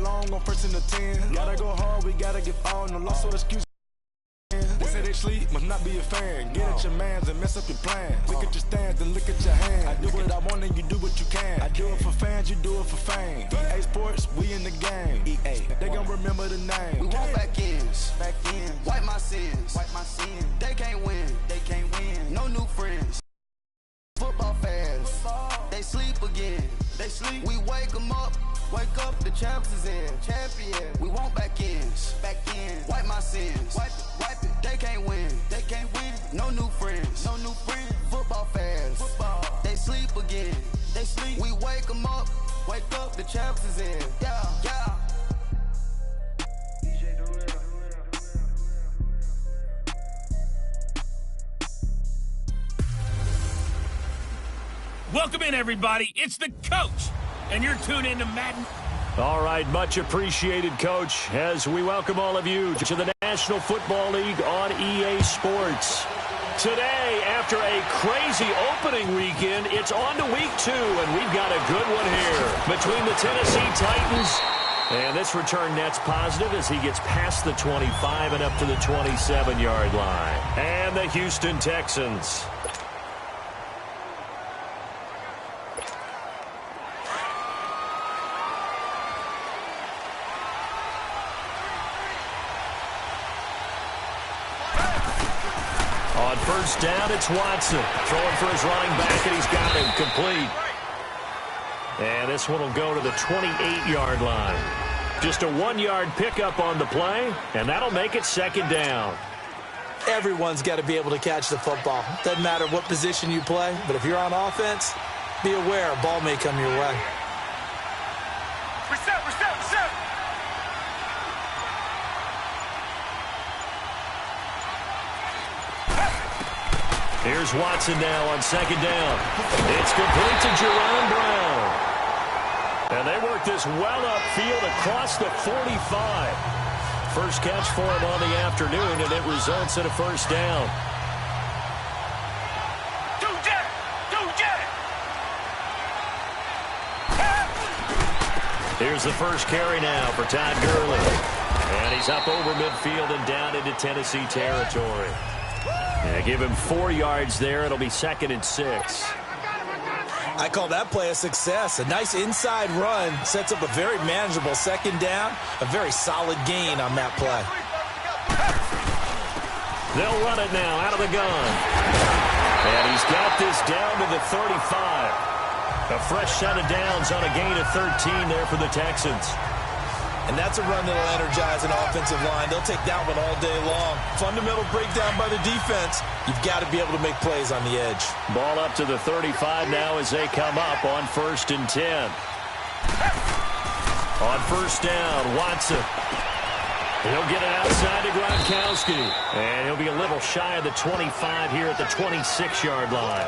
long on first and the 10. Gotta go hard, we gotta give all. No loss or excuse. They say they sleep, must not be a fan. Get at your mans and mess up your plans. Look at your stands and look at your hands. I do what I want and you do what you can. I do it for fans, you do it for fame. EA Sports, we in the game. EA, they gon' remember the name. We want back ends, wipe my sins, They can't win, no new friends. Football fans, they sleep again. We wake them up, the champs is in. We want back ends, wipe my sins, wipe it. They can't win, no new friends. Football fans, they sleep again. We wake them up, the champs is in. Yeah. Welcome in, everybody. It's the coach, and you're tuned into Madden. All right, much appreciated, Coach, as we welcome all of you to the National Football League on EA Sports. Today, after a crazy opening weekend, it's on to week 2, and we've got a good one here between the Tennessee Titans. And this return net's positive as he gets past the 25 and up to the 27-yard line. And the Houston Texans. On first down, it's Watson. Throwing for his running back, and he's got him complete. And this one will go to the 28-yard line. Just a 1-yard pickup on the play, and that'll make it second down. Everyone's got to be able to catch the football. Doesn't matter what position you play, but if you're on offense, be aware a ball may come your way. Reset. Here's Watson now on second down. It's complete to Jerron Brown. And they work this well upfield across the 45. First catch for him on the afternoon, and it results in a first down. Here's the first carry now for Todd Gurley. And he's up over midfield and down into Tennessee territory. And give him 4 yards there. It'll be 2nd and 6. I call that play a success. A nice inside run sets up a very manageable second down. A very solid gain on that play. They'll run it now out of the gun. And he's got this down to the 35. A fresh set of downs on a gain of 13 there for the Texans. And that's a run that'll energize an offensive line. They'll take that one all day long. Fundamental breakdown by the defense. You've got to be able to make plays on the edge. Ball up to the 35 now as they come up on 1st and 10. On first down, Watson. He'll get it outside to Gronkowski. And he'll be a little shy of the 25 here at the 26-yard line.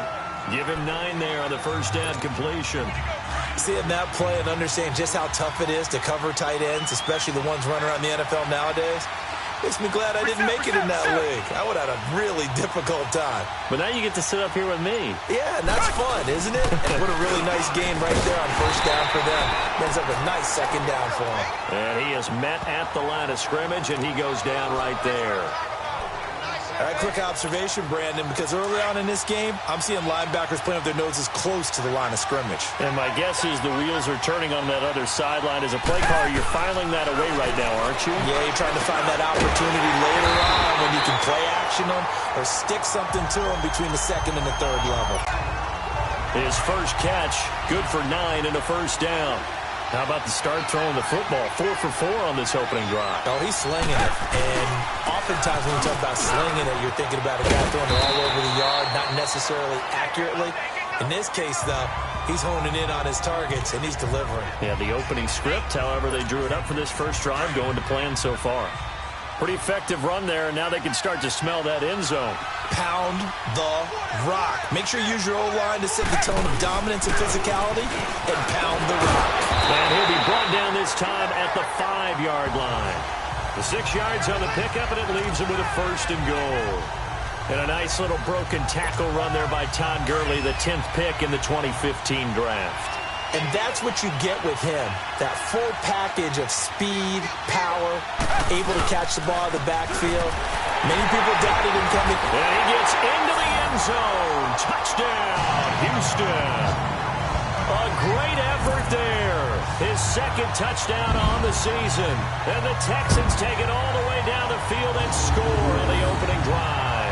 Give him 9 there on the first down completion. Seeing that play and understanding just how tough it is to cover tight ends, especially the ones running around the NFL nowadays, makes me glad I didn't make it in that league. I would have had a really difficult time. But now you get to sit up here with me. Yeah, and that's fun, isn't it? And what a really nice game right there on first down for them. Brings up a nice second down for him. And he is met at the line of scrimmage, and he goes down right there. All right, quick observation, Brandon, because early on in this game, I'm seeing linebackers playing with their noses close to the line of scrimmage. And my guess is the wheels are turning on that other sideline. As a play caller, you're filing that away right now, aren't you? Yeah, you're trying to find that opportunity later on when you can play action them or stick something to them between the 2nd and the 3rd level. His first catch, good for 9 and a first down. How about the start throwing the football? 4 for 4 on this opening drive. Oh, he's slinging it. And oftentimes when you talk about slinging it, you're thinking about a guy throwing it all over the yard, not necessarily accurately. In this case, though, he's honing in on his targets, and he's delivering. Yeah, the opening script, however, they drew it up for this first drive, going to plan so far. Pretty effective run there, and now they can start to smell that end zone. Pound the rock. Make sure you use your O-line to set the tone of dominance and physicality, and pound the rock. And he'll be brought down this time at the 5-yard line. The 6 yards on the pickup, and it leaves him with a 1st and goal. And a nice little broken tackle run there by Todd Gurley, the 10th pick in the 2015 draft. And that's what you get with him, that full package of speed, power, able to catch the ball in the backfield. Many people doubted him coming. And he gets into the end zone. Touchdown, Houston. A great effort there. His second touchdown on the season. And the Texans take it all the way down the field and score on the opening drive.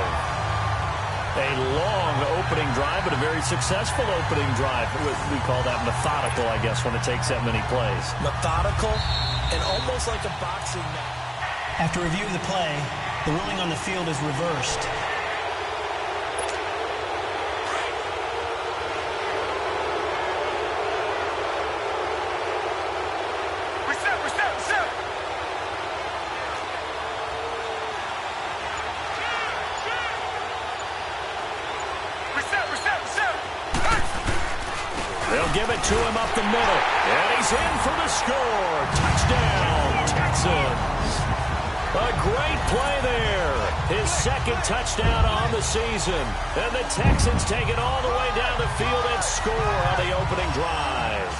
A long opening drive, but a very successful opening drive. We call that methodical, I guess, when it takes that many plays. Methodical and almost like a boxing match. After reviewing the play, the ruling on the field is reversed. They'll give it to him up the middle. And he's in for the score. Touchdown, Texans. A great play there. His second touchdown on the season. And the Texans take it all the way down the field and score on the opening drive.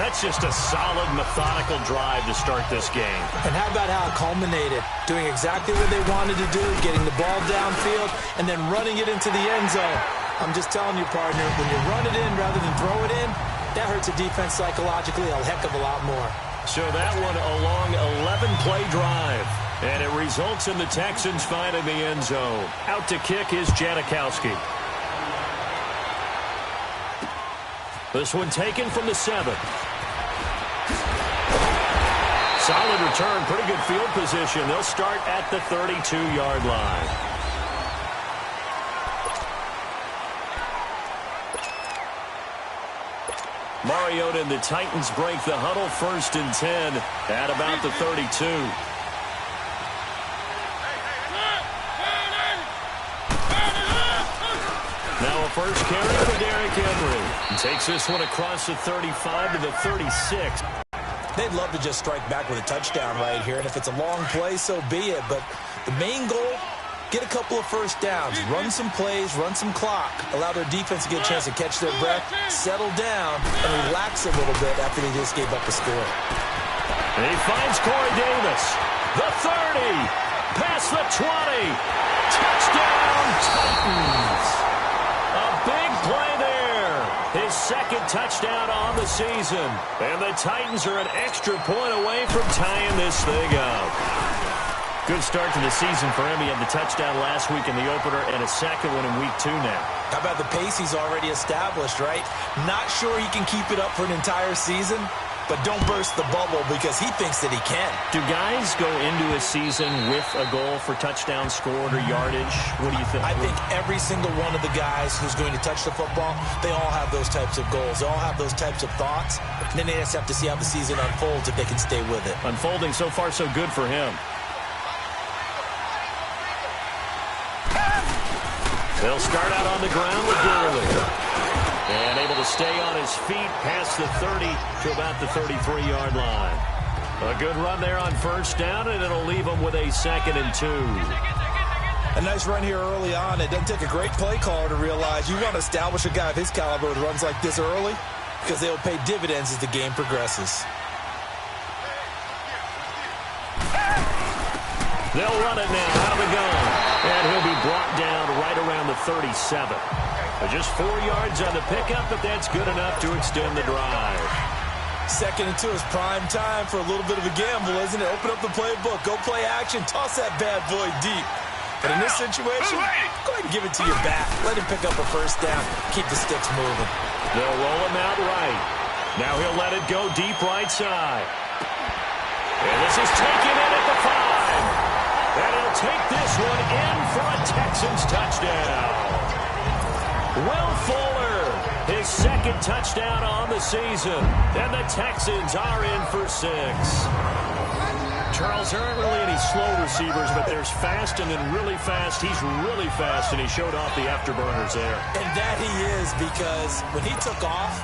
That's just a solid, methodical drive to start this game. And how about how it culminated? Doing exactly what they wanted to do, getting the ball downfield, and then running it into the end zone. I'm just telling you, partner, when you run it in rather than throw it in, that hurts a defense psychologically a heck of a lot more. So that one a long 11-play drive. And it results in the Texans finding the end zone. Out to kick is Janikowski. This one taken from the 7. Solid return, pretty good field position. They'll start at the 32-yard line. Mariota and the Titans break the huddle, 1st and 10 at about the 32. Now a first carry for Derrick Henry. He takes this one across the 35 to the 36. They'd love to just strike back with a touchdown right here, and if it's a long play, so be it. But the main goal, get a couple of first downs, run some plays, run some clock, allow their defense to get a chance to catch their breath, settle down, and relax a little bit after they just gave up a score. And he finds Corey Davis. The 30, past the 20. Touchdown, Titans. A big play there. His second touchdown on the season. And the Titans are an extra point away from tying this thing up. Good start to the season for him. He had the touchdown last week in the opener and a second one in week 2 now. How about the pace he's already established, right? Not sure he can keep it up for an entire season, but don't burst the bubble because he thinks that he can. Do guys go into a season with a goal for touchdown scored or yardage? What do you think? I think every single one of the guys who's going to touch the football, they all have those types of goals. They all have those types of thoughts. And then they just have to see how the season unfolds if they can stay with it. Unfolding so far so good for him. They'll start out on the ground with Gurley. And able to stay on his feet past the 30 to about the 33-yard line. A good run there on first down, and it'll leave him with a 2nd and 2. A nice run here early on. It doesn't take a great play caller to realize you want to establish a guy of his caliber with runs like this early because they'll pay dividends as the game progresses. They'll run it now out of the gun. And he'll be brought down right around the 37. Just 4 yards on the pickup, but that's good enough to extend the drive. 2nd and 2 is prime time for a little bit of a gamble, isn't it? Open up the playbook, go play action, toss that bad boy deep. But in this situation, go ahead and give it to your back. Let him pick up a first down. Keep the sticks moving. They'll roll him out right. Now he'll let it go deep right side. And this is taken in at the 5. And he'll take this one in for a Texans touchdown. Will Fuller, his second touchdown on the season. And the Texans are in for 6. Charles, there aren't really any slow receivers, but there's fast and then really fast. He's really fast, and he showed off the afterburners there. And that he is, because when he took off,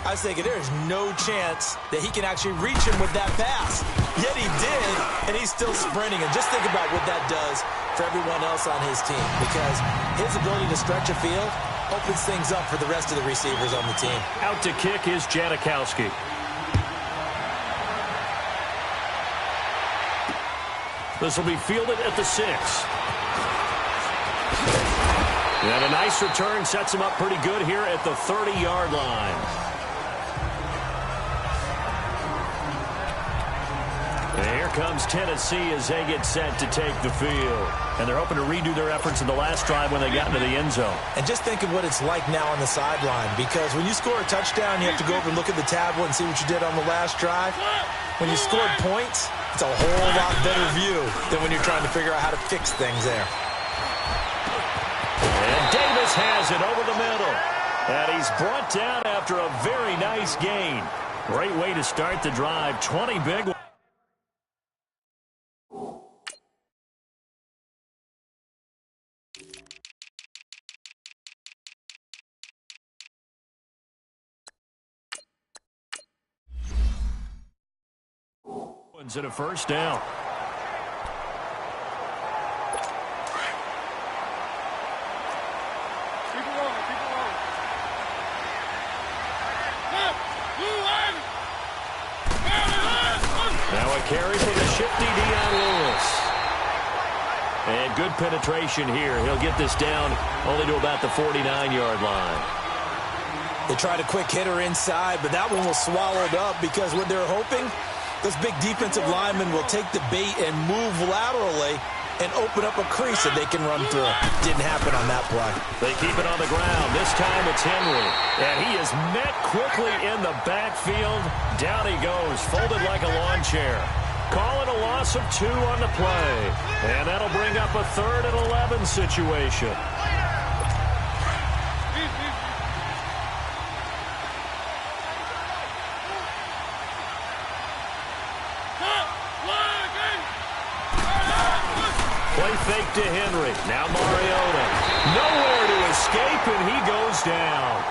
I was thinking there's no chance that he can actually reach him with that pass. Yet he did, and he's still sprinting. And just think about what that does for everyone else on his team, because his ability to stretch a field, opens things up for the rest of the receivers on the team. Out to kick is Janikowski. This will be fielded at the 6. And a nice return sets him up pretty good here at the 30-yard line. And here comes Tennessee as they get set to take the field. And they're hoping to redo their efforts in the last drive when they got into the end zone. And just think of what it's like now on the sideline, because when you score a touchdown, you have to go over and look at the tablet and see what you did on the last drive. When you scored points, it's a whole lot better view than when you're trying to figure out how to fix things there. And Davis has it over the middle. And he's brought down after a very nice gain. Great way to start the drive. 20 big ones and a first down. Now a carry for the shifty Dion Lewis. And good penetration here. He'll get this down only to about the 49-yard line. They tried a quick hitter inside, but that one was swallowed up because what they're hoping, those big defensive linemen will take the bait and move laterally and open up a crease that they can run through. Didn't happen on that play. They keep it on the ground. This time it's Henry. And he is met quickly in the backfield. Down he goes, folded like a lawn chair. Call it a loss of 2 on the play. And that'll bring up a 3rd and 11 situation. Play fake to Henry. Now Mariota. Nowhere to escape, and he goes down.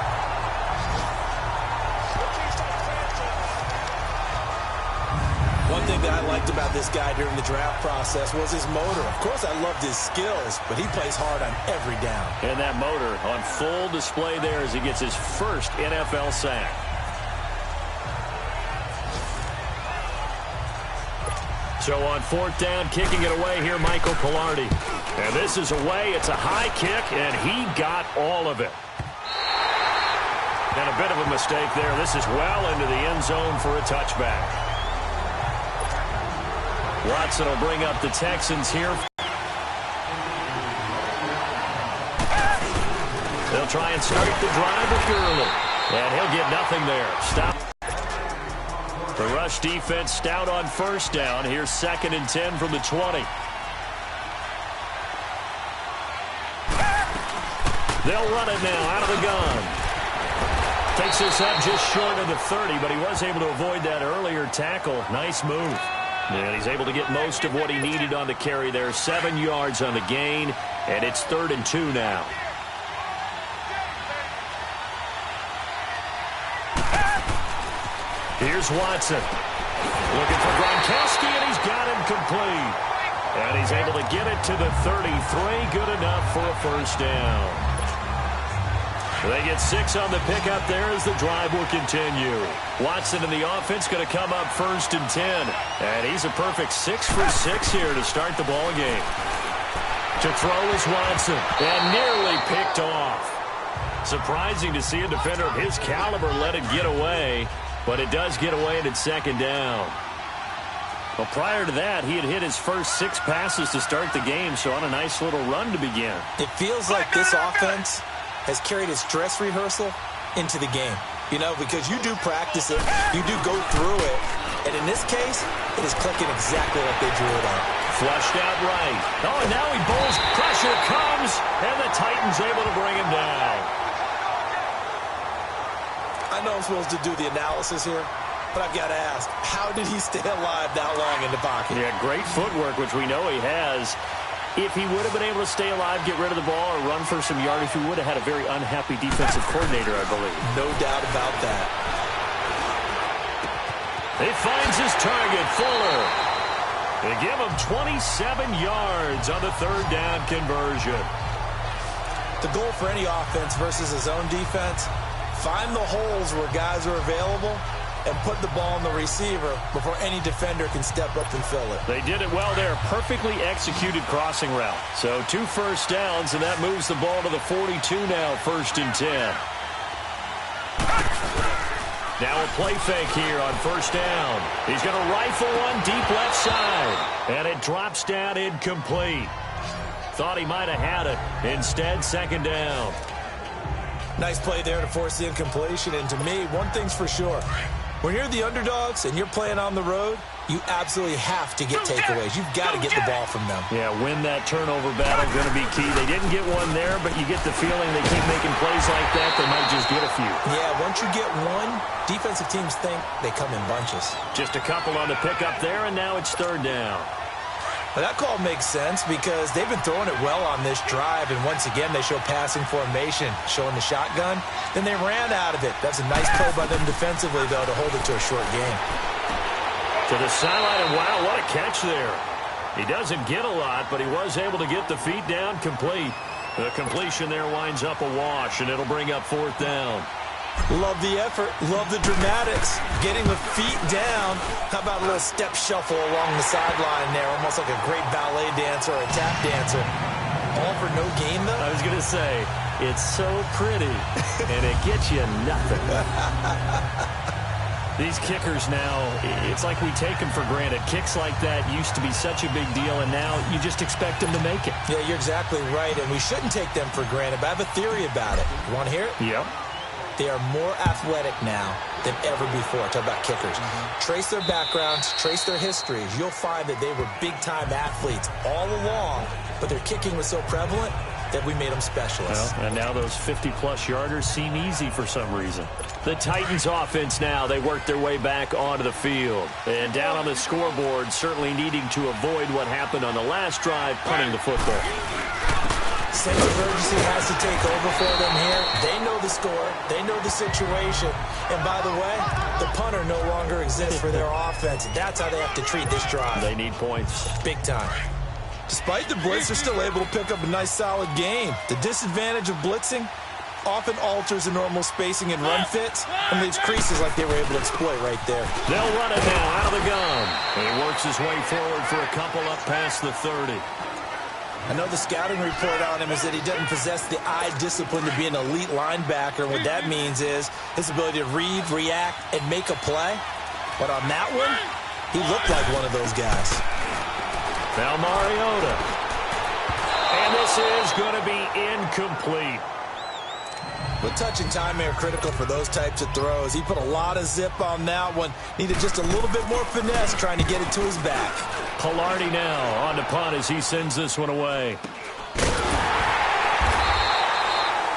One thing that I liked about this guy during the draft process was his motor. Of course, I loved his skills, but he plays hard on every down. And that motor on full display there as he gets his first NFL sack. So on 4th down, kicking it away here, Michael Pilardi. And this is away. It's a high kick, and he got all of it. And a bit of a mistake there. This is well into the end zone for a touchback. Watson will bring up the Texans here. They'll try and start the drive with Gurley. And he'll get nothing there. Stop. The rush defense stout on 1st down. Here's 2nd and 10 from the 20. They'll run it now out of the gun. Takes this up just short of the 30, but he was able to avoid that earlier tackle. Nice move. And he's able to get most of what he needed on the carry there. 7 yards on the gain, and it's 3rd and 2 now. Here's Watson. Looking for Gronkowski, and he's got him complete. And he's able to get it to the 33. Good enough for a first down. They get 6 on the pickup there as the drive will continue. Watson in the offense going to come up 1st and 10. And he's a perfect 6 for 6 here to start the ball game. To throw is Watson. And nearly picked off. Surprising to see a defender of his caliber let it get away. But it does get away and it's 2nd down. Well, prior to that, he had hit his first 6 passes to start the game, so on a nice little run to begin. It feels like this offense has carried its dress rehearsal into the game. You know, because you do practice it, you do go through it, and in this case, it is clicking exactly like they drew it up. Flushed out right. Oh, and now he bowls. Pressure comes, and the Titans able to bring him down. I know I'm supposed to do the analysis here, but I've got to ask, how did he stay alive that long in the pocket? Yeah, great footwork, which we know he has. If he would have been able to stay alive, get rid of the ball, or run for some yardage, he would have had a very unhappy defensive coordinator, I believe. No doubt about that. He finds his target, Fuller. They give him 27 yards on the 3rd down conversion. The goal for any offense versus his own defense, find the holes where guys are available and put the ball on the receiver before any defender can step up and fill it. They did it well there. Perfectly executed crossing route. So 2 first downs, and that moves the ball to the 42 now, 1st and 10. Now a play fake here on 1st down. He's going to rifle one deep left side, and it drops down incomplete. Thought he might have had it. Instead, 2nd down. Nice play there to force the incompletion. And to me, one thing's for sure. When you're the underdogs and you're playing on the road, you absolutely have to get takeaways. You've got to get the ball from them. Yeah, win that turnover battle, going to be key. They didn't get one there, but you get the feeling they keep making plays like that, they might just get a few. Yeah, once you get one, defensive teams think they come in bunches. Just a couple on the pickup there, and now it's 3rd down. Well, that call makes sense because they've been throwing it well on this drive, and once again, they show passing formation, showing the shotgun. Then they ran out of it. That's a nice play by them defensively, though, to hold it to a short game. To the sideline, and wow, what a catch there. He doesn't get a lot, but he was able to get the feet down complete. The completion there winds up a wash, and it'll bring up 4th down. Love the effort. Love the dramatics. Getting the feet down. How about a little step shuffle along the sideline there? Almost like a great ballet dancer or a tap dancer. All for no gain, though? I was going to say, it's so pretty, and it gets you nothing. These kickers now, it's like we take them for granted. Kicks like that used to be such a big deal, and now you just expect them to make it. Yeah, you're exactly right, and we shouldn't take them for granted, but I have a theory about it. You want to hear it? Yep. They are more athletic now than ever before. Talk about kickers. Trace their backgrounds, trace their histories. You'll find that they were big-time athletes all along, but their kicking was so prevalent that we made them specialists. Well, and now those 50-plus yarders seem easy for some reason. The Titans offense now, they work their way back onto the field. And down on the scoreboard, certainly needing to avoid what happened on the last drive, punting the football. Sense of urgency has to take over for them here. They know the score. They know the situation. And by the way, the punter no longer exists for their offense. That's how they have to treat this drive. They need points. Big time. Despite the blitz, they're still able to pick up a nice, solid gain. The disadvantage of blitzing often alters the normal spacing and run fits and leaves creases like they were able to exploit right there. They'll run it now out of the gun. And he works his way forward for a couple up past the 30. I know the scouting report on him is that he doesn't possess the eye discipline to be an elite linebacker. What that means is his ability to read, react, and make a play. But on that one, he looked like one of those guys. Now Mariota. And this is going to be incomplete. But touch and time are critical for those types of throws. He put a lot of zip on that one. Needed just a little bit more finesse trying to get it to his back. Pilardi now on the punt as he sends this one away.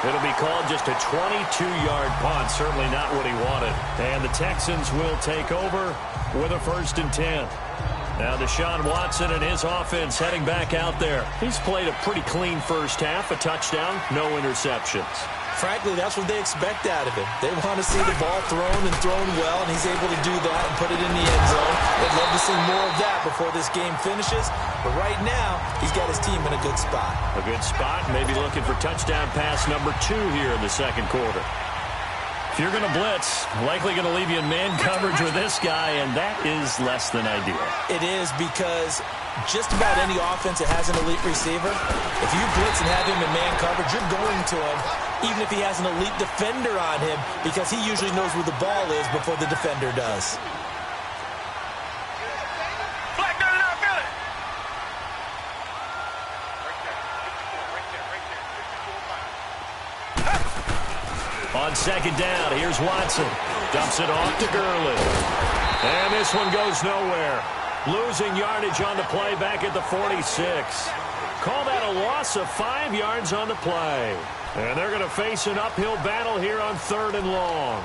It'll be called just a 22-yard punt. Certainly not what he wanted. And the Texans will take over with a 1st and 10. Now Deshaun Watson and his offense heading back out there. He's played a pretty clean first half, a touchdown, no interceptions. Frankly, that's what they expect out of him. They want to see the ball thrown and thrown well, and he's able to do that and put it in the end zone. They'd love to see more of that before this game finishes. But right now, he's got his team in a good spot. A good spot, maybe looking for touchdown pass number 2 here in the 2nd quarter. If you're going to blitz, likely going to leave you in man coverage with this guy, and that is less than ideal. It is because just about any offense that has an elite receiver, if you blitz and have him in man coverage, you're going to him, even if he has an elite defender on him, because he usually knows where the ball is before the defender does. On 2nd down, here's Watson. Dumps it off to Gurley. And this one goes nowhere. Losing yardage on the play back at the 46. Call that a loss of 5 yards on the play. And they're going to face an uphill battle here on 3rd and long.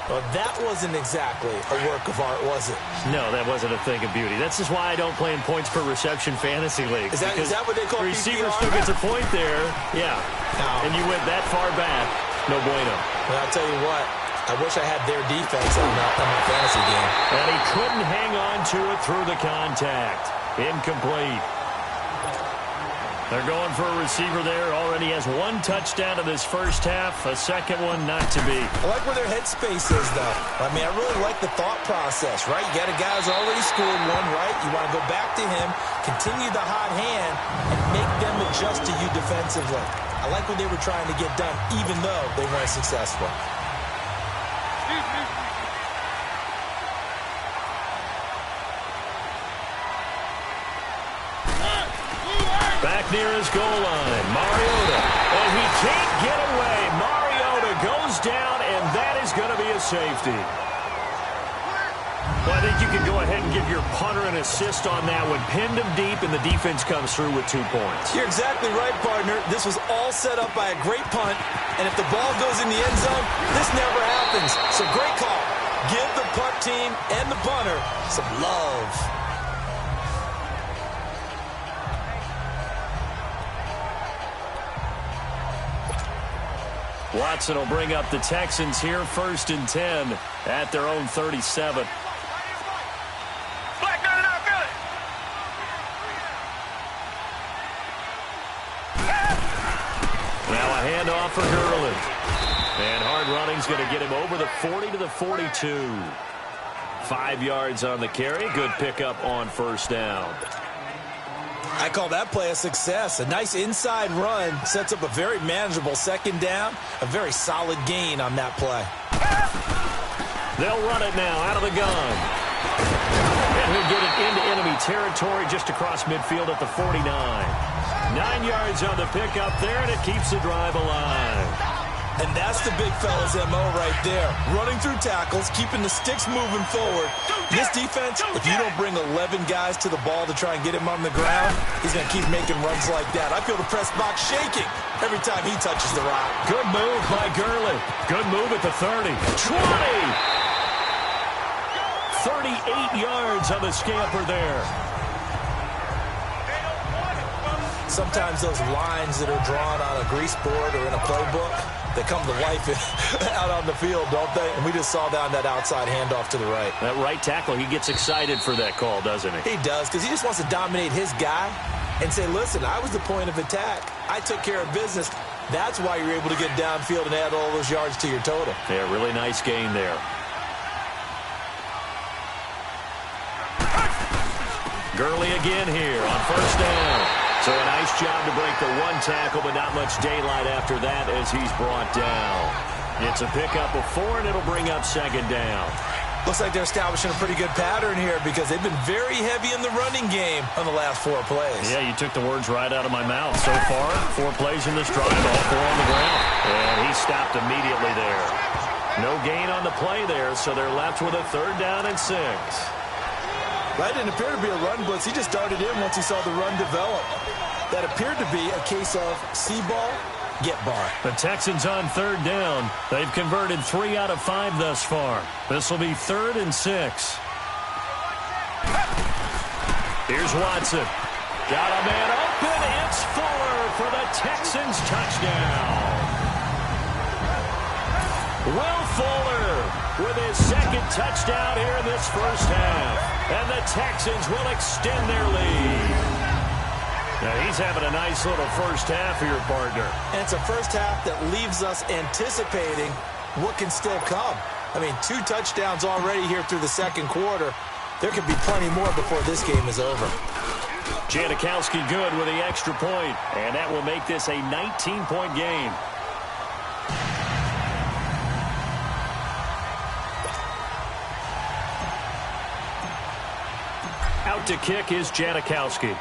Well, that wasn't exactly a work of art, was it? No, that wasn't a thing of beauty. This is why I don't play in points per reception fantasy league. Is that what they call receiver PPR? still gets a point there. Yeah. No. And you went that far back. No bueno. Well, I'll tell you what. I wish I had their defense on my fantasy game. And he couldn't hang on to it through the contact. Incomplete. They're going for a receiver there. Already has one touchdown in this first half. A second one not to be. I like where their headspace is, though. I mean, I really like the thought process, right? You got a guy who's already scored one, right? You want to go back to him, continue the hot hand, and make them adjust to you defensively. I like what they were trying to get done, even though they weren't successful. Back near his goal line, Mariota. And he can't get away. Mariota goes down, and that is going to be a safety. Well, I think you can go ahead and give your punter an assist on that one. Pinned him deep, and the defense comes through with 2 points. You're exactly right, partner. This was all set up by a great punt, and if the ball goes in the end zone, this never happens. So great call. Give the punt team and the punter some love. Watson will bring up the Texans here, 1st and 10 at their own 37. Now a handoff for Gurley. And hard running's going to get him over the 40 to the 42. 5 yards on the carry. Good pickup on 1st down. I call that play a success. A nice inside run sets up a very manageable 2nd down. A very solid gain on that play. They'll run it now out of the gun. And he'll get it into enemy territory just across midfield at the 49. 9 yards on the pickup there, and it keeps the drive alive. And that's the big fella's M.O. right there. Running through tackles, keeping the sticks moving forward. This defense, if you don't bring 11 guys to the ball to try and get him on the ground, he's going to keep making runs like that. I feel the press box shaking every time he touches the rock. Good move by Gurley. Good move at the 30. 20! 38 yards on the scamper there. Sometimes those lines that are drawn on a grease board or in a playbook, they come to life out on the field, don't they? And we just saw down that outside handoff to the right. That right tackle, he gets excited for that call, doesn't he? He does, because he just wants to dominate his guy and say, listen, I was the point of attack. I took care of business. That's why you're able to get downfield and add all those yards to your total. Yeah, really nice gain there. Gurley again here on 1st down. So a nice job to break the 1 tackle, but not much daylight after that as he's brought down. It's a pickup of 4, and it'll bring up 2nd down. Looks like they're establishing a pretty good pattern here because they've been very heavy in the running game on the last 4 plays. Yeah, you took the words right out of my mouth. So far, 4 plays in this drive, all 4 on the ground. And he stopped immediately there. No gain on the play there, so they're left with a 3rd down and 6. That didn't appear to be a run blitz. He just darted in once he saw the run develop. That appeared to be a case of see ball, get ball. The Texans on 3rd down. They've converted 3 out of 5 thus far. This will be 3rd and 6. Here's Watson. Got a man open. It's Fuller for the Texans touchdown. Will Fuller with his 2nd touchdown here in this first half. And the Texans will extend their lead. Now, he's having a nice little first half here, partner. And it's a first half that leaves us anticipating what can still come. I mean, 2 touchdowns already here through the 2nd quarter. There could be plenty more before this game is over. Janikowski good with the extra point, and that will make this a 19-point game. Out to kick is Janikowski.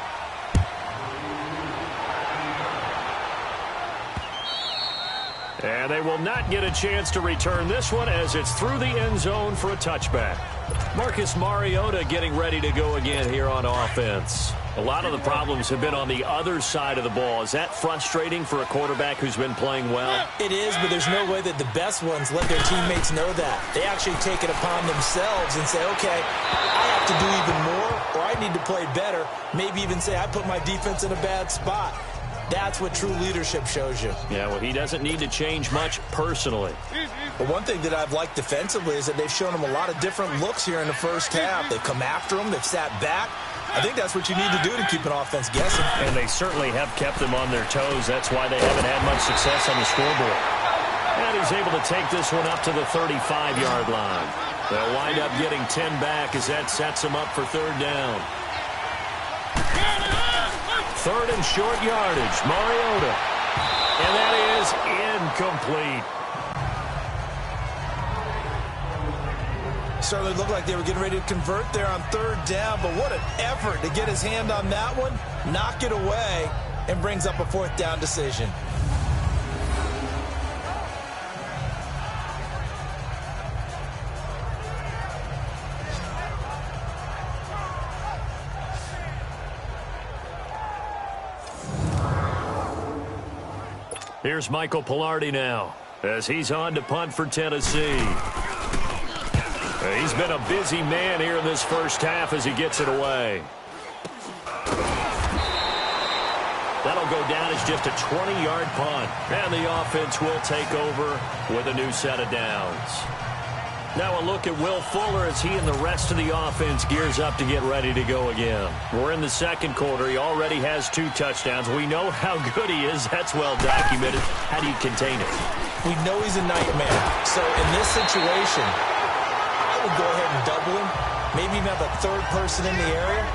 And they will not get a chance to return this one as it's through the end zone for a touchback. Marcus Mariota getting ready to go again here on offense. A lot of the problems have been on the other side of the ball. Is that frustrating for a quarterback who's been playing well? It is, but there's no way that the best ones let their teammates know that. They actually take it upon themselves and say, okay, I have to do even more, or I need to play better. Maybe even say I put my defense in a bad spot. That's what true leadership shows you. Yeah, well, he doesn't need to change much personally. But one thing that I've liked defensively is that they've shown him a lot of different looks here in the first half. They've come after him. They've sat back. I think that's what you need to do to keep an offense guessing. And they certainly have kept them on their toes. That's why they haven't had much success on the scoreboard. And he's able to take this one up to the 35-yard line. They'll wind up getting 10 back as that sets them up for third down. Third and short yardage, Mariota. And that is incomplete. Certainly looked like they were getting ready to convert there on third down, but what an effort to get his hand on that one, knock it away, and brings up a fourth down decision. Here's Michael Pilardi now as he's on to punt for Tennessee. He's been a busy man here in this first half as he gets it away. That'll go down as just a 20-yard punt. And the offense will take over with a new set of downs. Now a look at Will Fuller as he and the rest of the offense gears up to get ready to go again. We're in the second quarter. He already has 2 touchdowns. We know how good he is. That's well documented. How do you contain it? We know he's a nightmare. So in this situation, I would go ahead and double him, maybe even have a third person in the area,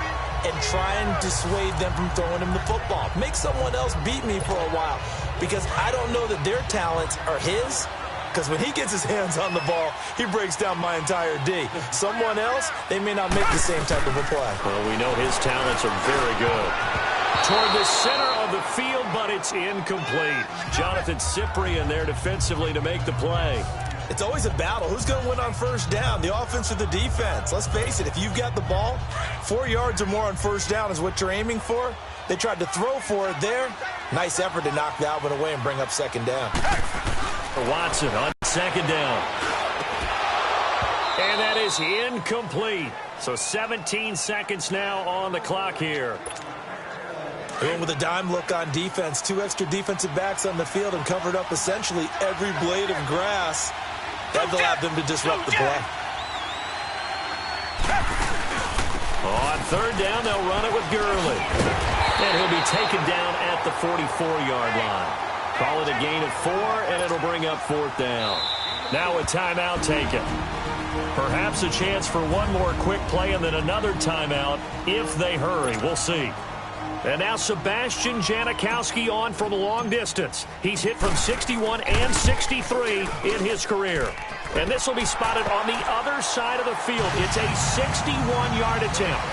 and try and dissuade them from throwing him the football. Make someone else beat me for a while, because I don't know that their talents are his, because when he gets his hands on the ball, he breaks down my entire D. Someone else, they may not make the same type of a play. Well, we know his talents are very good. Toward the center of the field, but it's incomplete. Jonathan Cyprien there defensively to make the play. It's always a battle. Who's going to win on first down, the offense or the defense? Let's face it, if you've got the ball, 4 yards or more on first down is what you're aiming for. They tried to throw for it there. Nice effort to knock that one away and bring up second down. Watson on second down. And that is incomplete. So 17 seconds now on the clock here. Going with a dime look on defense. 2 extra defensive backs on the field and covered up essentially every blade of grass. That allowed them to disrupt the play. On third down, they'll run it with Gurley. And he'll be taken down at the 44-yard line. Call it a gain of 4, and it'll bring up fourth down. Now a timeout taken. Perhaps a chance for one more quick play and then another timeout if they hurry. We'll see. And now Sebastian Janikowski on from long distance. He's hit from 61 and 63 in his career. And this will be spotted on the other side of the field. It's a 61-yard attempt.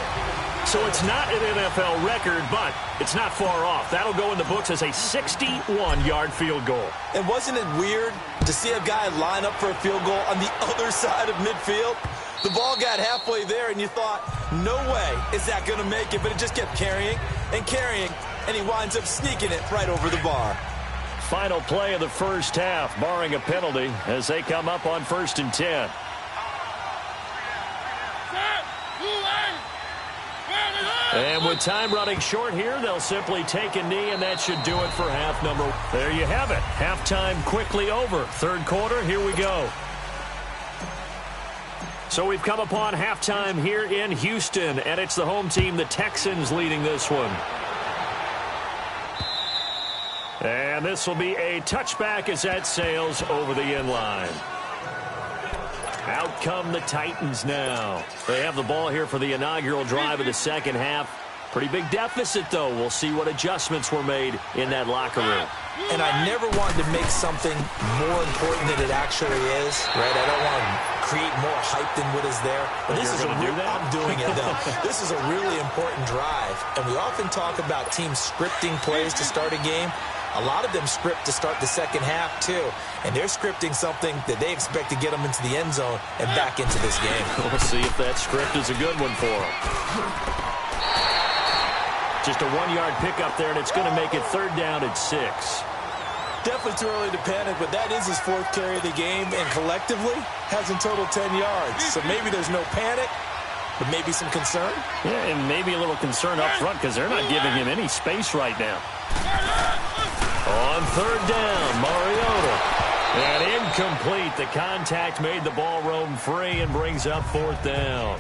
So it's not an NFL record, but it's not far off. That'll go in the books as a 61-yard field goal. And wasn't it weird to see a guy line up for a field goal on the other side of midfield? The ball got halfway there, and you thought, no way is that going to make it. But it just kept carrying and carrying, and he winds up sneaking it right over the bar. Final play of the first half, barring a penalty, as they come up on 1st and 10. And with time running short here, they'll simply take a knee, and that should do it for half number. There you have it. Halftime quickly over. Third quarter, here we go. So we've come upon halftime here in Houston, and it's the home team, the Texans, leading this one. And this will be a touchback as that sails over the end line. Out come the Titans now. They have the ball here for the inaugural drive of the second half. Pretty big deficit, though. We'll see what adjustments were made in that locker room. And I never wanted to make something more important than it actually is, right? I don't want to create more hype than what is there. But this is I'm doing it, though. This is a really important drive. And we often talk about teams scripting plays to start a game. A lot of them script to start the second half, too. And they're scripting something that they expect to get them into the end zone and back into this game. We'll see if that script is a good one for them. Just a 1-yard pickup there, and it's going to make it third down at 6. Definitely too early to panic, but that is his 4th carry of the game, and collectively has in total 10 yards. So maybe there's no panic, but maybe some concern. Yeah, and maybe a little concern up front because they're not giving him any space right now. On third down, Mariota. And incomplete. The contact made the ball roam free and brings up fourth down.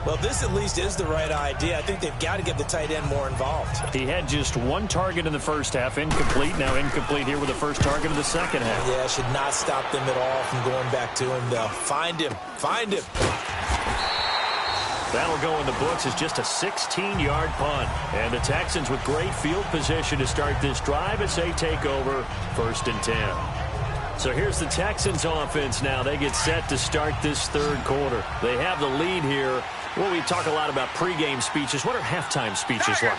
Well, this at least is the right idea. I think they've got to get the tight end more involved. He had just one target in the first half, incomplete. Now incomplete here with the first target of the second half. Yeah, should not stop them at all from going back to him, though. Find him. Find him. That'll go in the books as just a 16-yard punt. And the Texans with great field position to start this drive as they take over 1st and 10. So here's the Texans offense now. They get set to start this third quarter. They have the lead here. Well, we talk a lot about pregame speeches. What are halftime speeches like?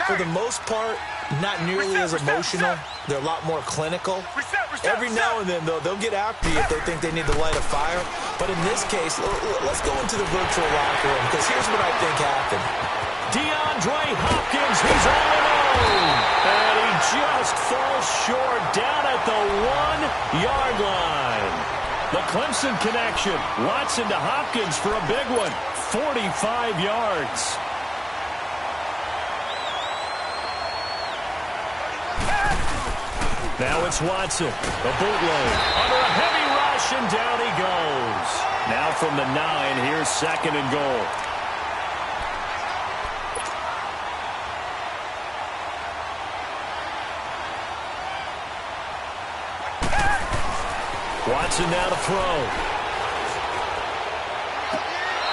For the most part, not nearly as emotional. They're a lot more clinical. Every now and then, though, they'll get after you if they think they need to light a fire. But in this case, let's go into the virtual locker room, because here's what I think happened. DeAndre Hopkins, he's all alone. And he just falls short down at the 1-yard line. The Clemson connection. Watson to Hopkins for a big one. 45 yards. Now it's Watson. A bootleg. Under a heavy rush, and down he goes. Now from the 9, here's 2nd and goal. Watson now to throw.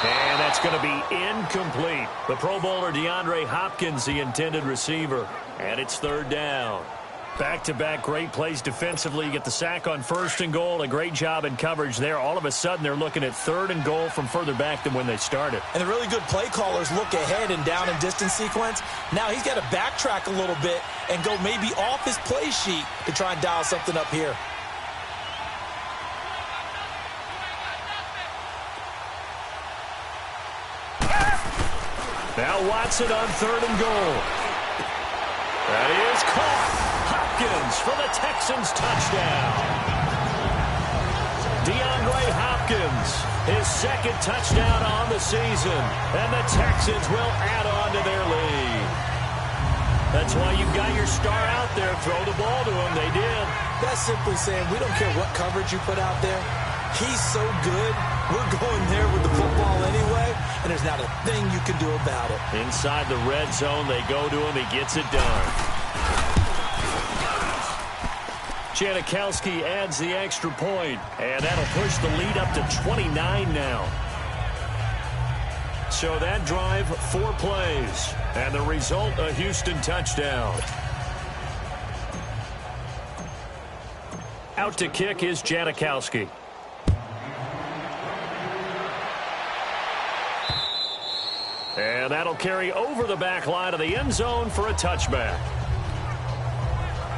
And that's going to be incomplete. The Pro Bowler DeAndre Hopkins, the intended receiver. And it's 3rd down. Back-to-back great plays defensively. You get the sack on 1st and goal. A great job in coverage there. All of a sudden, they're looking at 3rd and goal from further back than when they started. And the really good play callers look ahead and down and distance sequence. Now he's got to backtrack a little bit and go maybe off his play sheet to try and dial something up here. Now Watson on 3rd and goal. That is caught. Hopkins for the Texans touchdown. DeAndre Hopkins, his 2nd touchdown on the season. And the Texans will add on to their lead. That's why you've got your star out there. Throw the ball to him. They did. That's simply saying we don't care what coverage you put out there. He's so good. We're going there with the football anyway, and there's not a thing you can do about it. Inside the red zone, they go to him. He gets it done. Janikowski adds the extra point, and that'll push the lead up to 29 now. So that drive, 4 plays, and the result, a Houston touchdown. Out to kick is Janikowski. And that'll carry over the back line of the end zone for a touchback.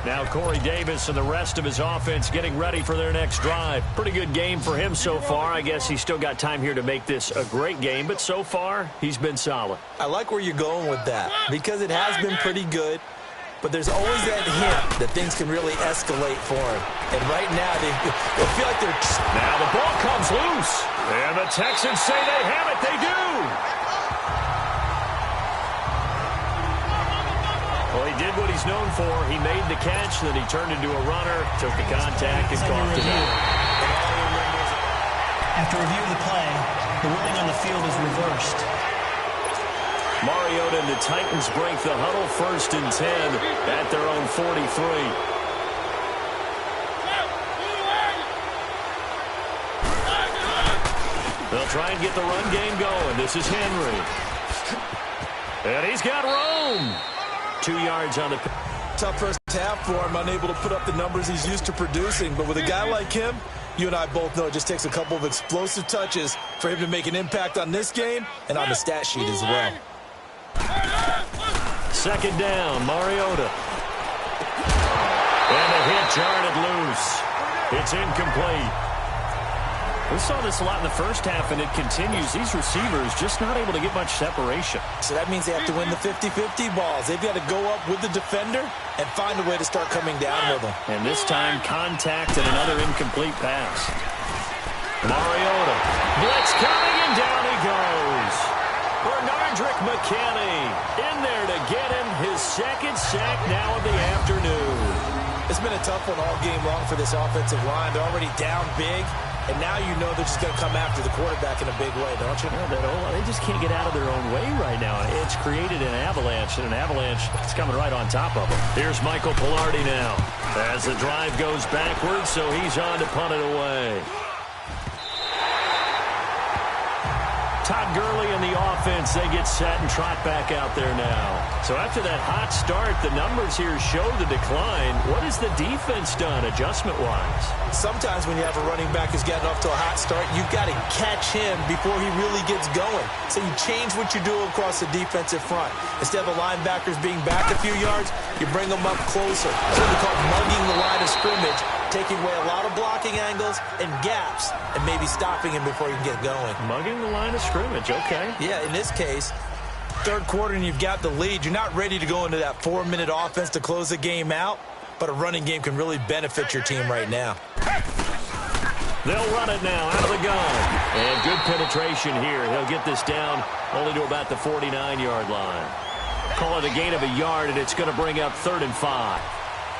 Now Corey Davis and the rest of his offense getting ready for their next drive. Pretty good game for him so far. I guess he's still got time here to make this a great game, but so far he's been solid. I like where you're going with that because it has been pretty good, but there's always that hint that things can really escalate for him. And right now they feel like they're... Now the ball comes loose, and the Texans say they have it. They do. Well, he did what he's known for. He made the catch, then he turned into a runner, took the contact, and coughed it out. After review of the play, the ruling on the field is reversed. Mariota and the Titans break the huddle 1st and 10 at their own 43. They'll try and get the run game going. This is Henry. And he's got Rome. 2 yards on the... Tough first half for him, unable to put up the numbers he's used to producing. But with a guy like him, you and I both know it just takes a couple of explosive touches for him to make an impact on this game and on the stat sheet as well. 2nd down, Mariota. And the hit jarred it loose. It's incomplete. We saw this a lot in the first half, and it continues. These receivers just not able to get much separation. So that means they have to win the 50-50 balls. They've got to go up with the defender and find a way to start coming down with them. And this time, contact and another incomplete pass. Mariota. Blitz coming, and down he goes. McKinney in there to get him his second sack now of the afternoon. It's been a tough one all game long for this offensive line. They're already down big, and now you know they're just going to come after the quarterback in a big way, don't you? Yeah, they just can't get out of their own way right now. It's created an avalanche, and an avalanche is coming right on top of them. Here's Michael Pilardi now as the drive goes backwards, so he's on to punt it away. Todd Gurley and the offense, they get set and trot back out there now. So after that hot start, the numbers here show the decline. What has the defense done adjustment-wise? Sometimes when you have a running back who's gotten off to a hot start, you've got to catch him before he really gets going. So you change what you do across the defensive front. Instead of the linebackers being back a few yards, you bring them up closer. That's what we call mugging the line of scrimmage, taking away a lot of blocking angles and gaps and maybe stopping him before he can get going. Mugging the line of scrimmage, okay. Yeah, in this case, third quarter and you've got the lead. You're not ready to go into that 4-minute offense to close the game out, but a running game can really benefit your team right now. They'll run it now out of the gun. And good penetration here. He'll get this down only to about the 49-yard line. Call it a gain of a yard, and it's going to bring up 3rd and 5.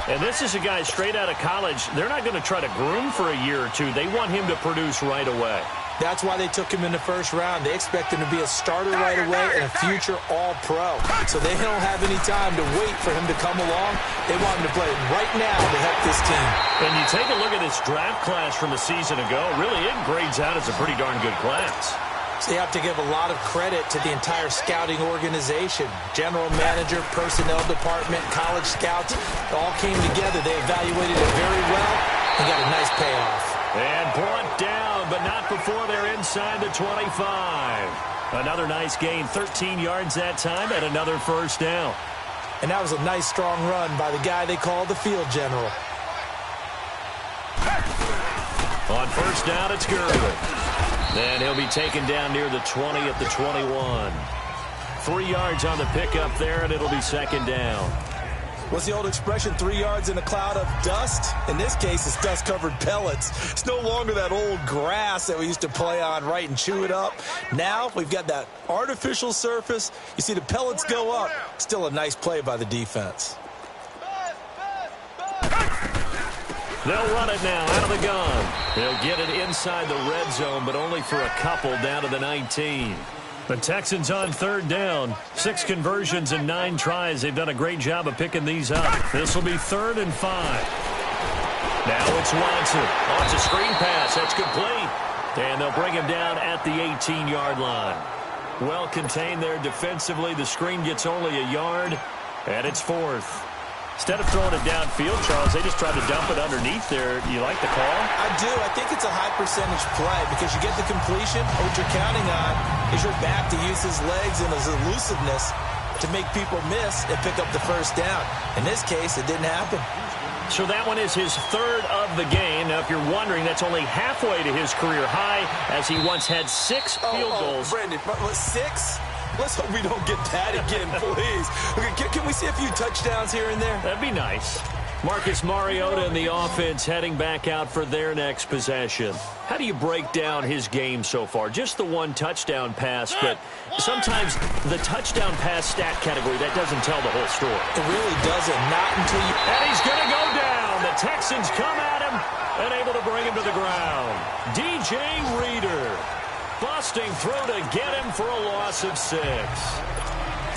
And this is a guy straight out of college. They're not going to try to groom for a year or two. They want him to produce right away. That's why they took him in the first round. They expect him to be a starter right away and a future all-pro. So they don't have any time to wait for him to come along. They want him to play right now to help this team. And you take a look at this draft class from a season ago. Really, it grades out as a pretty darn good class. So you have to give a lot of credit to the entire scouting organization. General manager, personnel department, college scouts, it all came together. They evaluated it very well and got a nice payoff. And brought down, but not before they're inside the 25. Another nice gain, 13 yards that time, and another first down. And that was a nice, strong run by the guy they call the field general. On first down, it's Gurley. Then he'll be taken down near the 20 at the 21. 3 yards on the pickup there, and it'll be second down. What's the old expression, 3 yards in a cloud of dust? In this case, it's dust-covered pellets. It's no longer that old grass that we used to play on, right, and chew it up. Now we've got that artificial surface. You see the pellets go up. Still a nice play by the defense. They'll run it now out of the gun. They'll get it inside the red zone, but only for a couple down to the 19. The Texans on third down. 6 conversions and 9 tries. They've done a great job of picking these up. This will be 3rd and 5. Now it's Watson. Wants a screen pass. That's complete. And they'll bring him down at the 18-yard line. Well contained there defensively. The screen gets only a yard, and it's 4th. Instead of throwing it downfield, Charles, they just tried to dump it underneath there. You like the call? I do. I think it's a high-percentage play because you get the completion. What you're counting on is your back to use his legs and his elusiveness to make people miss and pick up the first down. In this case, it didn't happen. So that one is his 3rd of the game. Now, if you're wondering, that's only halfway to his career high as he once had 6 field goals. Brandon, 6? Let's hope we don't get that again, please. Okay, can we see a few touchdowns here and there? That'd be nice. Marcus Mariota and the offense heading back out for their next possession. How do you break down his game so far? Just the 1 touchdown pass, but sometimes the touchdown pass stat category, that doesn't tell the whole story. It really doesn't. Not until you... And he's going to go down. The Texans come at him and able to bring him to the ground. DJ Reader. Busting through to get him for a loss of 6.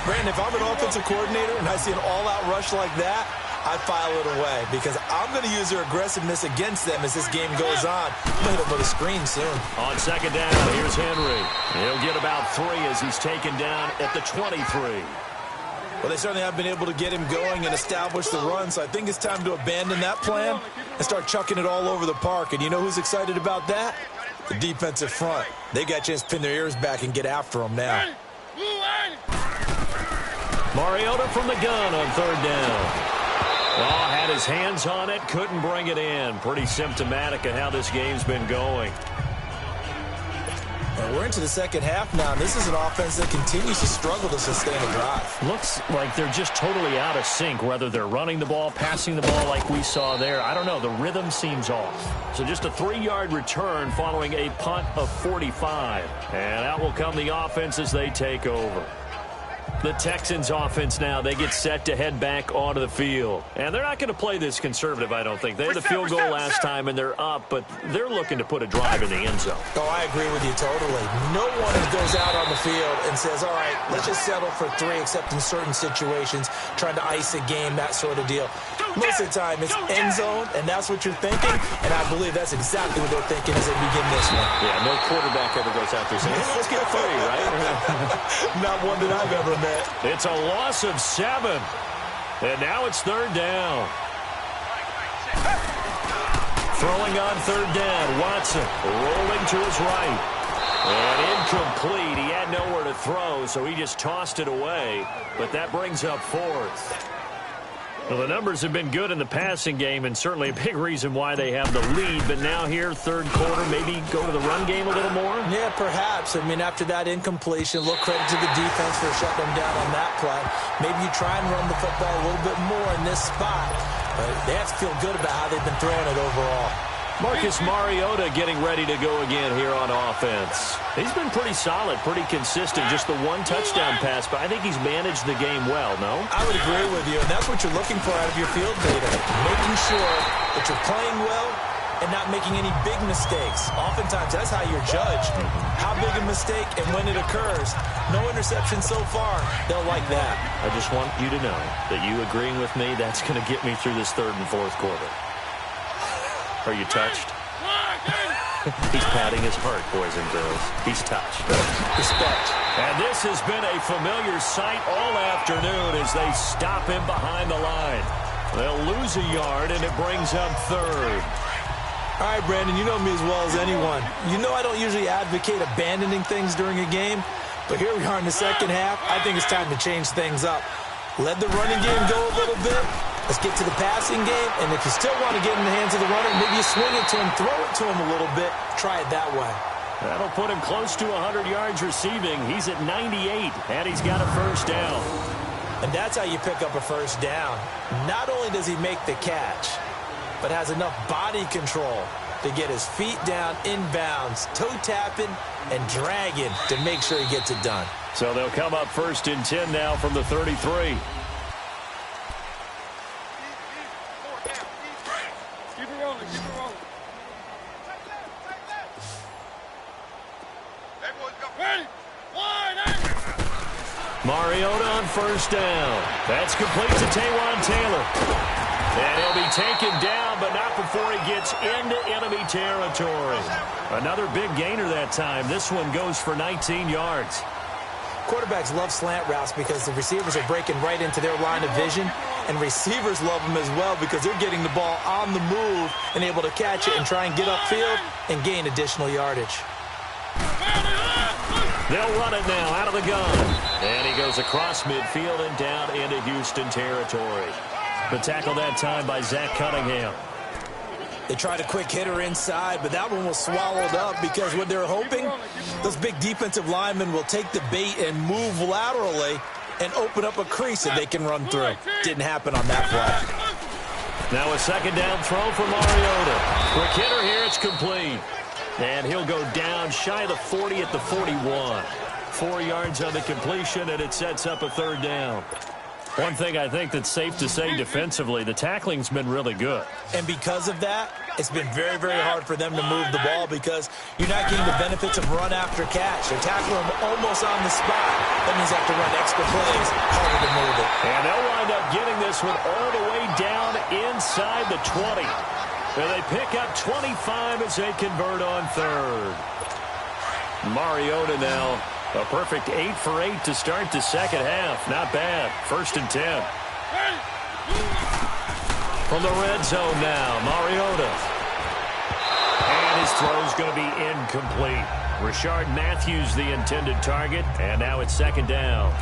Brandon, if I'm an offensive coordinator and I see an all-out rush like that, I file it away because I'm going to use their aggressiveness against them as this game goes on. I'm going to hit them with a screen soon. On second down, here's Henry. He'll get about 3 as he's taken down at the 23. Well, they certainly have been able to get him going and establish the run, so I think it's time to abandon that plan and start chucking it all over the park. And you know who's excited about that? The defensive front. They got a chance to pin their ears back and get after them now. Mariota from the gun on third down. Oh, had his hands on it, couldn't bring it in. Pretty symptomatic of how this game's been going. Well, we're into the second half now, and this is an offense that continues to struggle to sustain a drive. Looks like they're just totally out of sync, whether they're running the ball, passing the ball like we saw there. I don't know. The rhythm seems off. So just a 3-yard return following a punt of 45. And out will come the offense as they take over. The Texans offense now, they get set to head back onto the field. And they're not going to play this conservative, I don't think. They had the field goal last time, and they're up, but they're looking to put a drive in the end zone. Oh, I agree with you totally. No one goes out on the field and says, all right, let's just settle for 3, except in certain situations, trying to ice a game, that sort of deal. Most of the time, it's end zone, and that's what you're thinking, and I believe that's exactly what they're thinking as they begin this one. Yeah, no quarterback ever goes out there saying, hey, let's get 3, right? Not one that I've ever met. It's a loss of 7. And now it's 3rd down. Throwing on 3rd down. Watson rolling to his right. And incomplete. He had nowhere to throw, so he just tossed it away. But that brings up 4th. Well, the numbers have been good in the passing game, and certainly a big reason why they have the lead. But now here, 3rd quarter, maybe go to the run game a little more? Yeah, perhaps. I mean, after that incompletion, a little credit to the defense for shutting them down on that play. Maybe you try and run the football a little bit more in this spot. But they have to feel good about how they've been throwing it overall. Marcus Mariota getting ready to go again here on offense. He's been pretty solid, pretty consistent. Just the 1 touchdown pass, but I think he's managed the game well, no? I would agree with you, and that's what you're looking for out of your field data. Making sure that you're playing well and not making any big mistakes. Oftentimes, that's how you're judged. How big a mistake and when it occurs. No interception so far. They'll like that. I just want you to know that you agreeing with me, that's going to get me through this 3rd and 4th quarter. Are you touched? He's patting his heart, boys and girls. He's touched. Respect. And this has been a familiar sight all afternoon as they stop him behind the line. They'll lose a yard, and it brings up 3rd. All right, Brandon, you know me as well as anyone. You know I don't usually advocate abandoning things during a game, but here we are in the second half. I think it's time to change things up. Let the running game go a little bit. Let's get to the passing game, and if you still want to get in the hands of the runner, maybe you swing it to him, throw it to him a little bit, try it that way. That'll put him close to 100 yards receiving. He's at 98, and he's got a 1st down. And that's how you pick up a 1st down. Not only does he make the catch, but has enough body control to get his feet down inbounds, toe tapping and dragging to make sure he gets it done. So they'll come up 1st and 10 now from the 33. Mariota on 1st down. That's complete to Taywan Taylor. And he'll be taken down, but not before he gets into enemy territory. Another big gainer that time. This one goes for 19 yards. Quarterbacks love slant routes because the receivers are breaking right into their line of vision, and receivers love them as well because they're getting the ball on the move and able to catch it and try and get upfield and gain additional yardage. They'll run it now out of the gun. And he goes across midfield and down into Houston territory. The tackle that time by Zach Cunningham. They tried a quick hitter inside, but that one was swallowed up because what they're hoping, those big defensive linemen will take the bait and move laterally and open up a crease that they can run through. Didn't happen on that play. Now a 2nd down throw for Mariota. Quick hitter here, it's complete. And he'll go down shy of the 40 at the 41. 4 yards on the completion, and it sets up a 3rd down. One thing I think that's safe to say defensively, the tackling's been really good. And because of that, it's been very, very hard for them to move the ball because you're not getting the benefits of run after catch. They're tackling them almost on the spot. That means they have to run extra plays, harder to move it. And they'll wind up getting this one all the way down inside the 20. And they pick up 25 as they convert on 3rd. Mariota now, a perfect 8 for 8 to start the second half. Not bad. 1st and 10. From the red zone now, Mariota. And his throw's going to be incomplete. Rashard Matthews the intended target, and now it's 2nd down.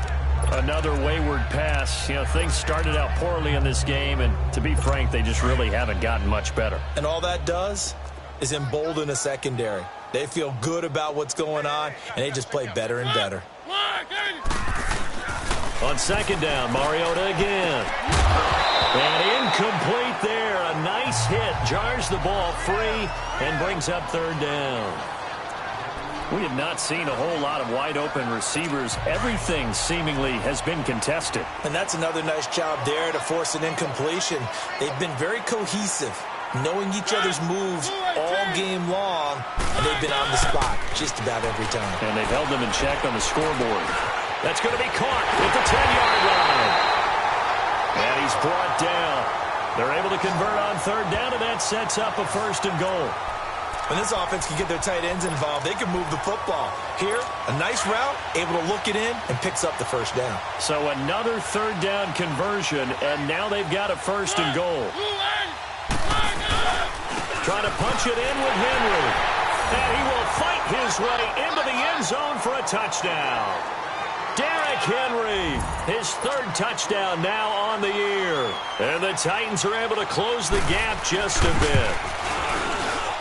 Another wayward pass. You know, things started out poorly in this game, and to be frank, they just really haven't gotten much better. And all that does is embolden a secondary. They feel good about what's going on, and they just play better and better. On 2nd down, Mariota again. And incomplete there. A nice hit. Jars the ball free and brings up 3rd down. We have not seen a whole lot of wide-open receivers. Everything seemingly has been contested. And that's another nice job there to force an incompletion. They've been very cohesive, knowing each other's moves all game long, and they've been on the spot just about every time. And they've held them in check on the scoreboard. That's going to be caught at the 10-yard line. And he's brought down. They're able to convert on third down, and that sets up a 1st and goal. When this offense can get their tight ends involved, they can move the football. Here, a nice route, able to look it in, and picks up the 1st down. So another 3rd down conversion, and now they've got a 1st and goal. Trying to punch it in with Henry. And he will fight his way into the end zone for a touchdown. Derrick Henry, his 3rd touchdown now on the year. And the Titans are able to close the gap just a bit.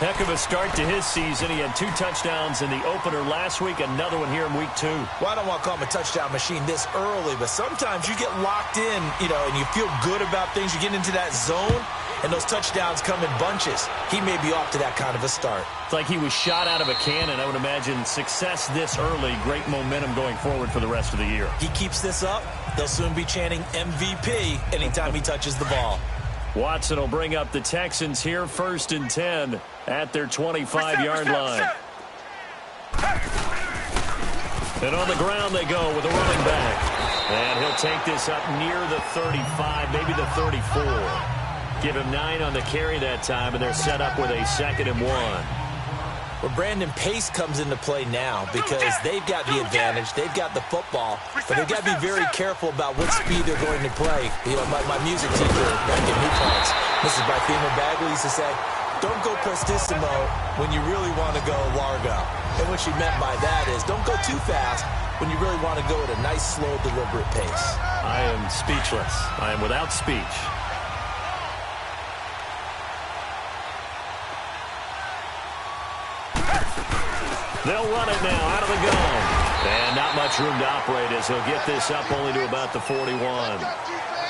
Heck of a start to his season. He had 2 touchdowns in the opener last week, another one here in week 2. Well, I don't want to call him a touchdown machine this early, but sometimes you get locked in, and you feel good about things. You get into that zone, and those touchdowns come in bunches. He may be off to that kind of a start. It's like he was shot out of a cannon. I would imagine success this early, great momentum going forward for the rest of the year. He keeps this up, they'll soon be chanting MVP anytime he touches the ball. Watson will bring up the Texans here, 1st and 10 at their 25-yard line. And on the ground they go with a running back. And he'll take this up near the 35, maybe the 34. Give him 9 on the carry that time, and they're set up with a 2nd and 1. Well, Brandon, pace comes into play now because they've got the advantage. They've got the football, but they've got to be very careful about what speed they're going to play. My music teacher back in New Paltz, Mrs. Barthema Bagley, used to say, don't go prestissimo when you really want to go largo. And what she meant by that is don't go too fast when you really want to go at a nice, slow, deliberate pace. I am speechless. I am without speech. They'll run it now out of the gun. And not much room to operate as he'll get this up only to about the 41.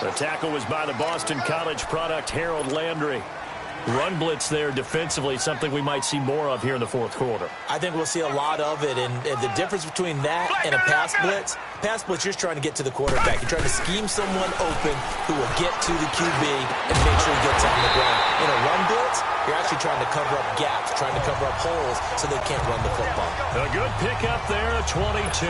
The tackle was by the Boston College product, Harold Landry. Run blitz there defensively, something we might see more of here in the 4th quarter. I think we'll see a lot of it, and the difference between that and a pass blitz, you're just trying to get to the quarterback. You're trying to scheme someone open who will get to the QB and make sure he gets on the ground. In a run blitz, you're actually trying to cover up gaps, trying to cover up holes so they can't run the football. A good pickup there, 22.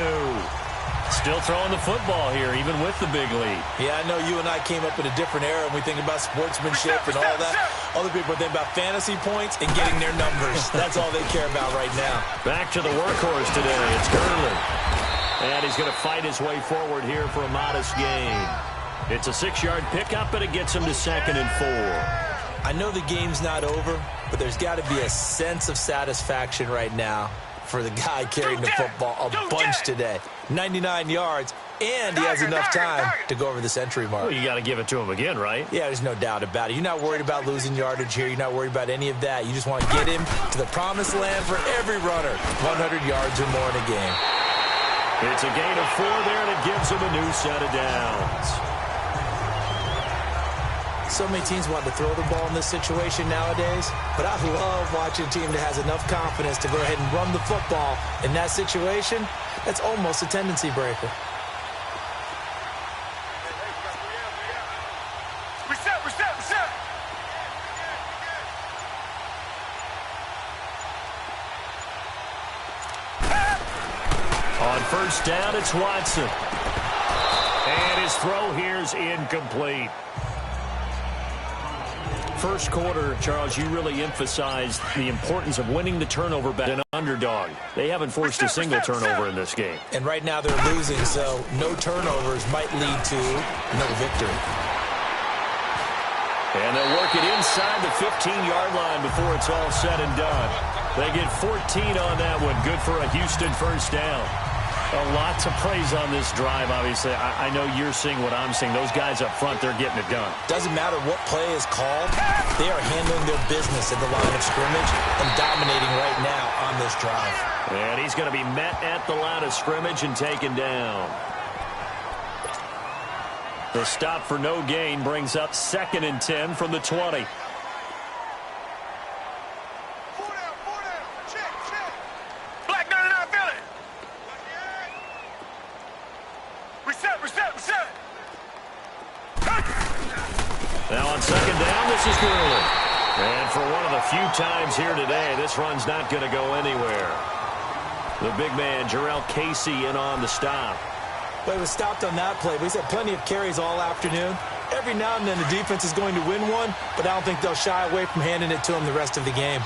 Still throwing the football here, even with the big lead. Yeah, I know you and I came up in a different era, and we think about sportsmanship and all that. Other people think about fantasy points and getting their numbers. That's all they care about right now. Back to the workhorse today. It's Gurley. And he's going to fight his way forward here for a modest gain. It's a 6-yard pickup, and it gets him to 2nd and 4. I know the game's not over, but there's got to be a sense of satisfaction right now for the guy carrying the football a bunch today. 99 yards, and he has enough time to go over the century mark. Well, you got to give it to him again, right? Yeah, there's no doubt about it. You're not worried about losing yardage here. You're not worried about any of that. You just want to get him to the promised land for every runner. 100 yards or more in a game. It's a gain of 4 there, and it gives him a new set of downs. So many teams want to throw the ball in this situation nowadays, but I love watching a team that has enough confidence to go ahead and run the football in that situation. That's almost a tendency breaker. Reset. On 1st down, it's Watson. And his throw here's incomplete. First quarter, Charles, you really emphasized the importance of winning the turnover back an underdog. They haven't forced a single turnover in this game. And right now they're losing, so no turnovers might lead to no victory. And they'll work it inside the 15-yard line before it's all said and done. They get 14 on that one. Good for a Houston 1st down. A lot to praise on this drive, obviously. I know you're seeing what I'm seeing. Those guys up front, they're getting it done. Doesn't matter what play is called. They are handling their business at the line of scrimmage and dominating right now on this drive. And he's going to be met at the line of scrimmage and taken down. The stop for no gain brings up 2nd and 10 from the 20. Black 99 Now on second down, this is Gurley. And for one of the few times here today, this run's not going to go anywhere. The big man, Jarrell Casey, in on the stop. But he was stopped on that play, but he's had plenty of carries all afternoon. Every now and then the defense is going to win one, but I don't think they'll shy away from handing it to him the rest of the game.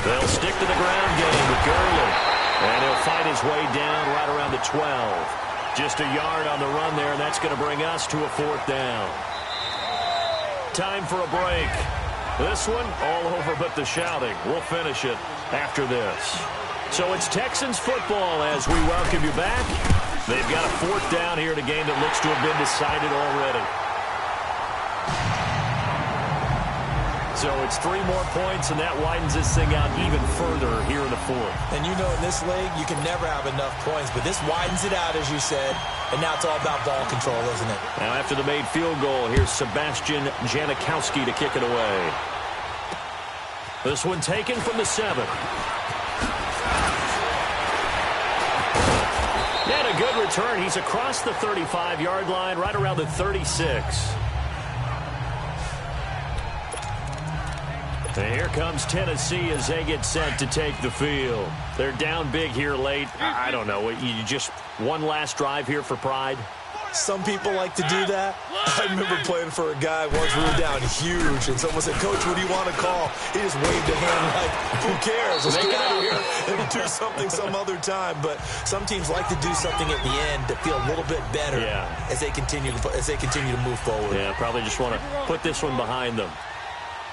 They'll stick to the ground game with Gurley. And he'll fight his way down right around the 12. Just a yard on the run there, and that's going to bring us to a 4th down. Time for a break. This one, all over but the shouting. We'll finish it after this. So it's Texans football as we welcome you back. They've got a 4th down here in a game that looks to have been decided already. So it's 3 more points, and that widens this thing out even further here in the 4th. And you know in this league, you can never have enough points, but this widens it out, as you said, and now it's all about ball control, isn't it? Now after the made field goal, here's Sebastian Janikowski to kick it away. This one taken from the 7. And a good return. He's across the 35-yard line, right around the 36. And here comes Tennessee as they get set to take the field. They're down big here late. I don't know. You just one last drive here for pride? Some people like to do that. I remember playing for a guy once we were down huge, and someone said, "Coach, what do you want to call?" He just waved a hand like, "Who cares? Let's get out of here and do something some other time." But some teams like to do something at the end to feel a little bit better as they continue to move forward. Yeah, probably just want to put this one behind them.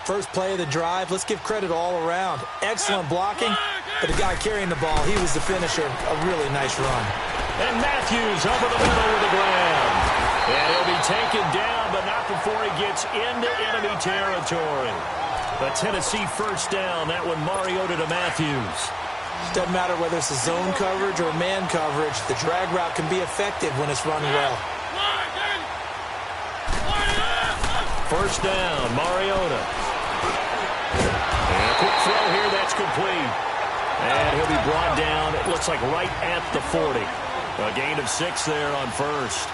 First play of the drive, let's give credit all around. Excellent blocking, but the guy carrying the ball, he was the finisher. A really nice run. And Matthews over the middle with the grab. And he'll be taken down, but not before he gets into enemy territory. The Tennessee first down, that one Mariota to Matthews. Doesn't matter whether it's a zone coverage or man coverage, the drag route can be effective when it's run well. First down, Mariota. And a quick throw here, that's complete. And he'll be brought down, it looks like right at the 40. A gain of 6 there on first.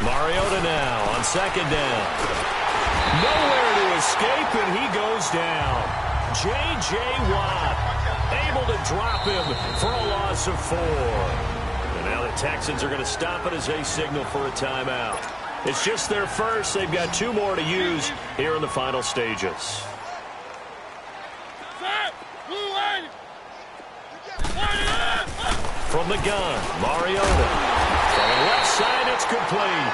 Mariota now on second down. Nowhere to escape, and he goes down. J.J. Watt able to drop him for a loss of 4. And now the Texans are going to stop it as they signal for a timeout. It's just their first. They've got 2 more to use here in the final stages. From the gun, Mariota. From the left side, it's complete.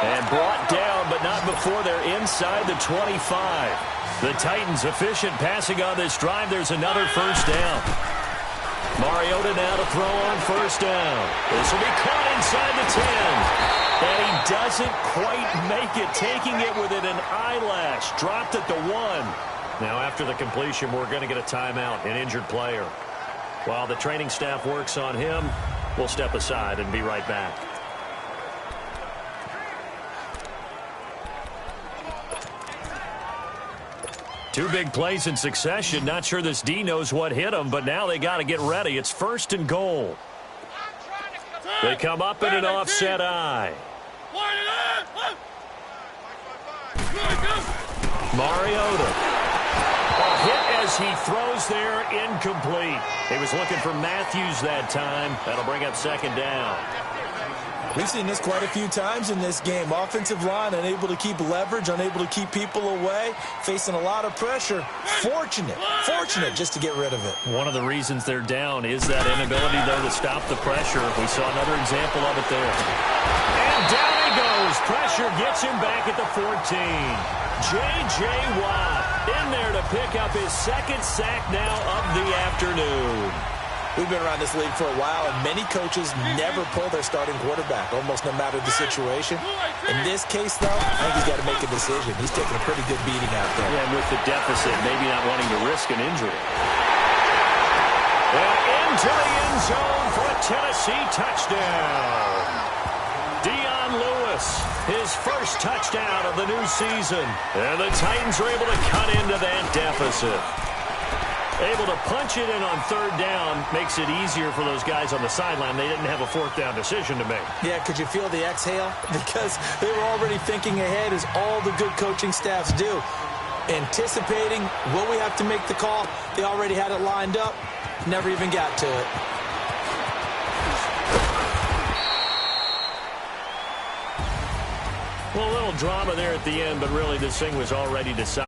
And brought down, but not before they're inside the 25. The Titans efficient passing on this drive. There's another first down. Mariota now to throw on first down. This will be caught inside the 10. And he doesn't quite make it, taking it within an eyelash. Dropped at the 1. Now after the completion, we're going to get a timeout, an injured player. While the training staff works on him, we'll step aside and be right back. Two big plays in succession. Not sure this D knows what hit him, but now they got to get ready. It's 1st and goal. They come up in an offset eye. Mariota. A hit as he throws there, incomplete. He was looking for Matthews that time. That'll bring up second down. We've seen this quite a few times in this game. Offensive line unable to keep leverage, unable to keep people away, facing a lot of pressure. Fortunate just to get rid of it. One of the reasons they're down is that inability, though, to stop the pressure. We saw another example of it there. And down he goes. Pressure gets him back at the 14. J.J. Watt in there to pick up his 2nd sack now of the afternoon. We've been around this league for a while, and many coaches never pull their starting quarterback, almost no matter the situation. In this case, though, I think he's got to make a decision. He's taking a pretty good beating out there. Yeah, and with the deficit, maybe not wanting to risk an injury. And into the end zone for a Tennessee touchdown. Dion Lewis pass. His first touchdown of the new season. And the Titans are able to cut into that deficit. Able to punch it in on third down makes it easier for those guys on the sideline. They didn't have a fourth down decision to make. Yeah, could you feel the exhale? Because they were already thinking ahead, as all the good coaching staffs do. Anticipating, will we have to make the call? They already had it lined up. Never even got to it. Well, a little drama there at the end, but really this thing was already decided.